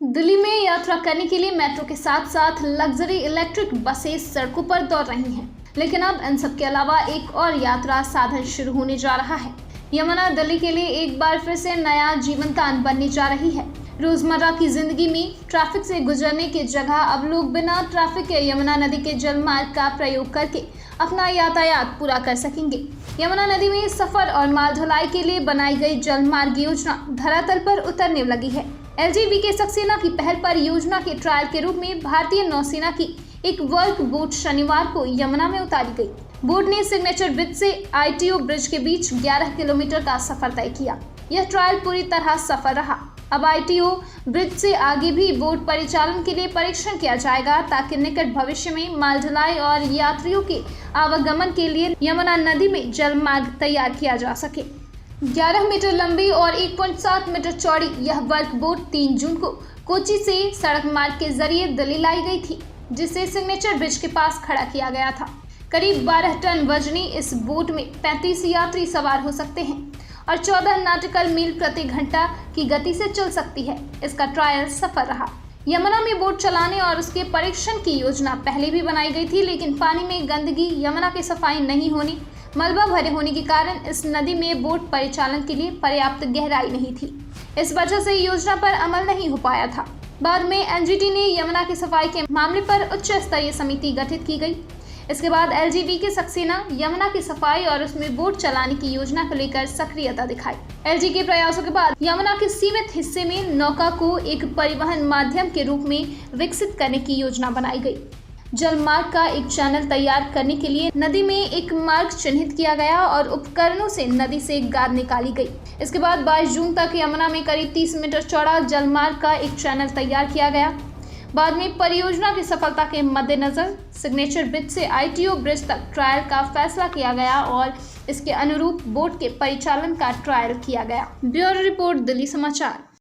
दिल्ली में यात्रा करने के लिए मेट्रो के साथ साथ लग्जरी इलेक्ट्रिक बसें सड़कों पर दौड़ रही हैं, लेकिन अब इन सब के अलावा एक और यात्रा साधन शुरू होने जा रहा है। यमुना दिल्ली के लिए एक बार फिर से नया जीवनदान बनने जा रही है। रोजमर्रा की जिंदगी में ट्रैफिक से गुजरने की जगह अब लोग बिना ट्रैफिक के यमुना नदी के जलमार्ग का प्रयोग करके अपना यातायात पूरा कर सकेंगे। यमुना नदी में सफर और माल ढुलाई के लिए बनाई गई जलमार्ग योजना धरातल पर उतरने लगी है। LGV सक्सेना की पहल पर योजना के ट्रायल के रूप में भारतीय नौसेना की एक वर्क बोट शनिवार को यमुना में उतारी गई। बोट ने सिग्नेचर ब्रिज से ITO ब्रिज के बीच 11 किलोमीटर का सफर तय किया। यह ट्रायल पूरी तरह सफल रहा। अब ITO ब्रिज से आगे भी बोट परिचालन के लिए परीक्षण किया जाएगा, ताकि निकट भविष्य में माल ढुलाई और यात्रियों के आवागमन के लिए यमुना नदी में जलमार्ग तैयार किया जा सके। 11 मीटर लंबी और 1.7 मीटर चौड़ी यह वर्क बोट 3 जून को कोच्चि से सड़क मार्ग के जरिए दिल्ली लाई गई थी, जिसे सिग्नेचर ब्रिज के पास खड़ा किया गया था। करीब 12 टन वजनी इस बोट में 35 यात्री सवार हो सकते हैं और 14 नॉटिकल मील प्रति घंटा की गति से चल सकती है। इसका ट्रायल सफल रहा। यमुना में बोट चलाने और उसके परीक्षण की योजना पहले भी बनाई गई थी, लेकिन पानी में गंदगी, यमुना की सफाई नहीं होनी, मलबा भरे होने के कारण इस नदी में बोट परिचालन के लिए पर्याप्त गहराई नहीं थी। इस वजह से योजना पर अमल नहीं हो पाया था। बाद में NGT ने यमुना की सफाई के मामले पर उच्च स्तरीय समिति गठित की गई। इसके बाद LGV सक्सेना यमुना की सफाई और उसमें बोट चलाने की योजना को लेकर सक्रियता दिखाई। LG के प्रयासों के बाद यमुना के सीमित हिस्से में नौका को एक परिवहन माध्यम के रूप में विकसित करने की योजना बनाई गई। जलमार्ग का एक चैनल तैयार करने के लिए नदी में एक मार्ग चिन्हित किया गया और उपकरणों से नदी से गाद निकाली गई। इसके बाद 22 जून तक यमुना में करीब 30 मीटर चौड़ा जलमार्ग का एक चैनल तैयार किया गया। बाद में परियोजना की सफलता के मद्देनजर सिग्नेचर ब्रिज से ITO ब्रिज तक ट्रायल का फैसला किया गया और इसके अनुरूप बोट के परिचालन का ट्रायल किया गया। ब्यूरो रिपोर्ट, दिल्ली समाचार।